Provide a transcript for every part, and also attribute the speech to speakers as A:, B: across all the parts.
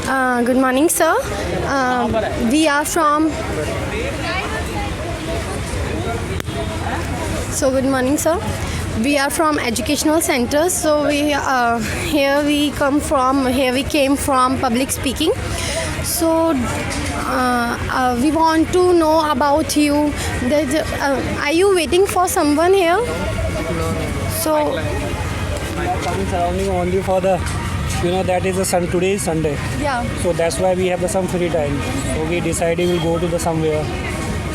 A: Good morning, sir. We are from. So, good morning, sir. We are from educational center. So here we came from public speaking. So we want to know about you. Are you waiting for someone here? So
B: My family surrounding only for the, that is the sun. Today is Sunday,
A: yeah.
B: so that's why we have the some free time. So we decided we'll go to the somewhere.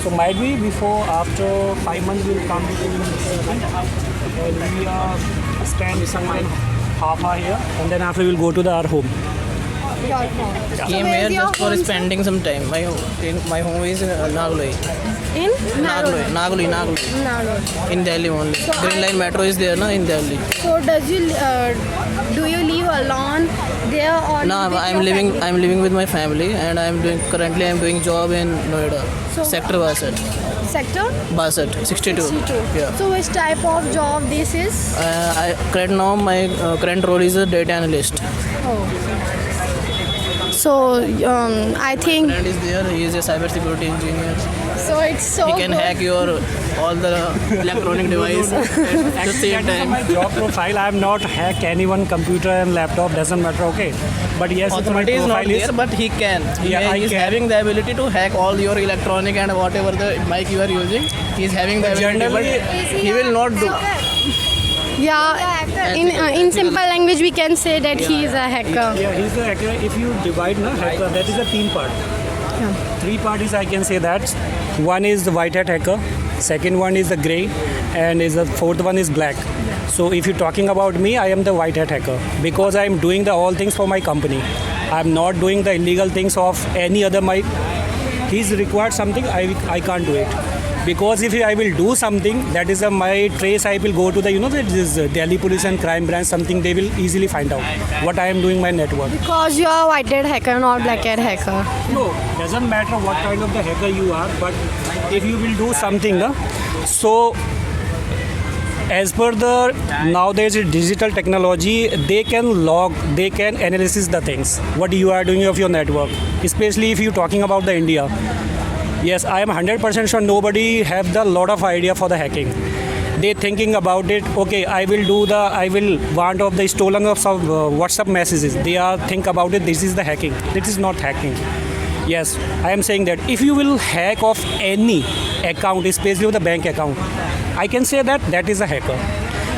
B: So might be before after 5 months we'll come to and we stand somewhere half hour here, and then after we'll go to our home.
C: Came here just for spending some time. My home is in Nagloi.
A: In
C: Nagloi. In Delhi only. Green Line Metro is there, in Delhi.
A: So do you live alone there or?
C: No, I'm living with my family, and currently I'm doing job in Noida,
A: So-
C: sector Bassett.
A: Sector?
C: Bassett, 62.
A: 62.
C: Yeah.
A: So which type of job this is?
C: Current now my current role is a data analyst.
A: So I think
C: Friend is there. He is a cybersecurity engineer.
A: so. It's so
C: He can
A: good.
C: hack your all the electronic device at the same
B: That is
C: time.
B: my job profile. I am not hack anyone computer and laptop, doesn't matter. Okay, but yes, it's my
C: Authority is not
B: profile is.
C: there, but he can.
B: Yeah, I
C: He is
B: can.
C: having the ability to hack all your electronic and whatever the mic you are using. He is having the ability,
B: Generally-
C: but he will not do.
A: Yeah, in simple language we can say that he is a hacker.
B: Yeah, he's the hacker. If you divide hacker, that is the team part. Three parties I can say that. One is the white hat hacker, second one is the grey, and the fourth one is black. So if you're talking about me, I am the white hat hacker because I am doing the all things for my company. I am not doing the illegal things of any other. He's required something, I can't do it. Because if I will do something, that is my trace. I will go to the this Delhi Police and Crime Branch. Something they will easily find out what I am doing my network.
A: Because you are white hat hacker, not black hat hacker.
B: No, doesn't matter what kind of the hacker you are, but if you will do something, so as per the nowadays digital technology, they can log, they can analyze the things what you are doing of your network. Especially if you talking about the India. Yes, I am 100% sure nobody have the lot of idea for the hacking. They thinking about it. Okay, I will want of the stolen of some WhatsApp messages. They are think about it. This is the hacking. This is not hacking. Yes, I am saying that if you will hack of any account, especially of the bank account, I can say that is a hacker,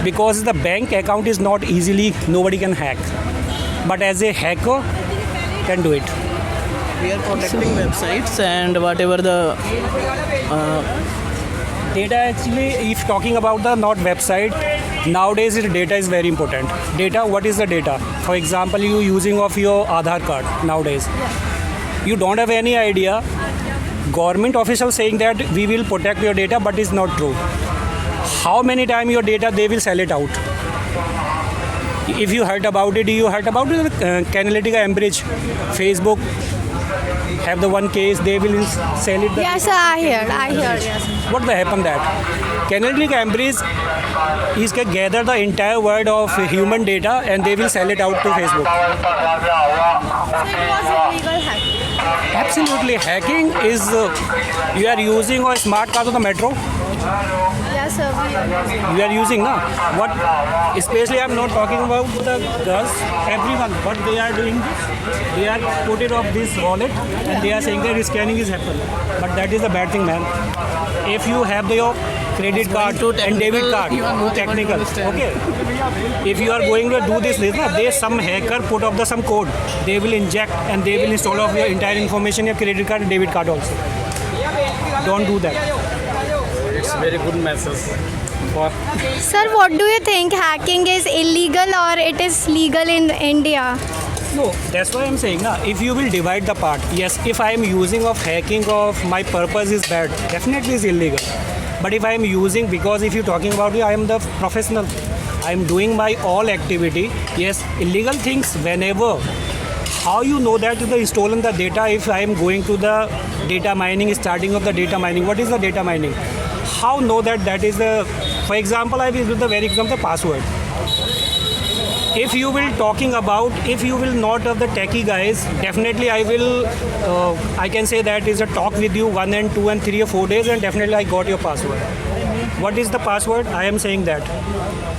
B: because the bank account is not easily nobody can hack, but as a hacker can do it.
C: We are protecting websites and whatever the
B: Data actually, if talking about the not website, nowadays data is very important. Data, what is the data? For example, you using of your Aadhaar card nowadays. You don't have any idea. Government officials saying that we will protect your data, but it's not true. How many time your data they will sell it out? If you heard about it, Canalytica, Ambridge, Facebook have the one case, they will sell it.
A: Yes, sir, I heard. Yes.
B: What will happen that? Canalytica Ambridge is can gather the entire world of human data and they will sell it out to Facebook.
A: So it was illegal hacking.
B: Absolutely, hacking is you are using a smart card on the metro.
A: Yes, sir.
B: You are using na what? Especially I'm not talking about the girls. Everyone, what they are doing, they are put it off this wallet and they are saying that scanning is happening. But that is a bad thing, man. If you have your credit card and debit card, technical, okay. If you are going to do this, they some hacker put up some code. They will inject and they will install of your entire information, your credit card and debit card also. Don't do that.
D: It's very good message.
A: Sir, what do you think? Hacking is illegal or it is legal in India?
B: No, that's why I'm saying, if you will divide the part, yes, if I am using of hacking of my purpose is bad, definitely is illegal. But if I am using, because if you're talking about it, I am the professional. I am doing my all activity. Yes, illegal things whenever. How you know that the stolen the data if I am going to the data mining, starting of the data mining? What is the data mining? How know that is the, for example, I will give the very example, the password. if you will talking about, if you will not of the techie guys, definitely I will, I can say that is a talk with you 1 and 2 and 3 or 4 days, and definitely I got your password. What is the password? I am saying that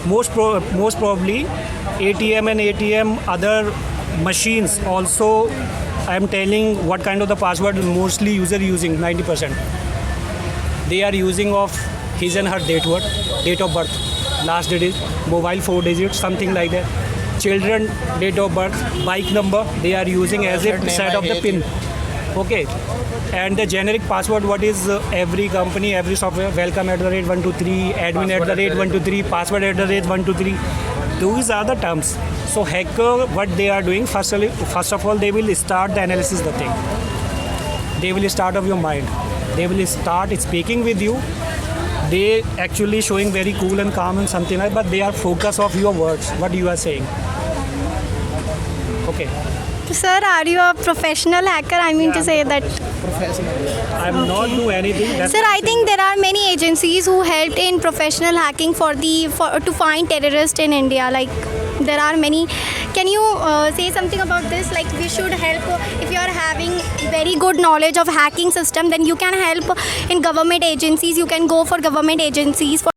B: most probably ATM and ATM other machines also, I am telling what kind of the password mostly user using. 90% they are using of his and her date of birth, last digit, mobile 4 digits, something like that. Children date of birth, bike number, they are using as a set of the pin. Okay, and the generic password, what is every company, every software, welcome @123, admin @123, password @123. Those are the terms. So hacker, what they are doing, first of all, they will start the analysis the thing. They will start of your mind. They will start speaking with you. They actually showing very cool and calm and something like, but they are focus of your words, what you are saying. Okay.
A: Sir, are you a professional hacker? I mean to say that.
B: I'm not do anything. That's
A: Sir, I think there are many agencies who helped in professional hacking to find terrorists in India. Like there are many. Can you say something about this? Like we should help if you are having very good knowledge of hacking system, then you can help in government agencies. You can go for government agencies for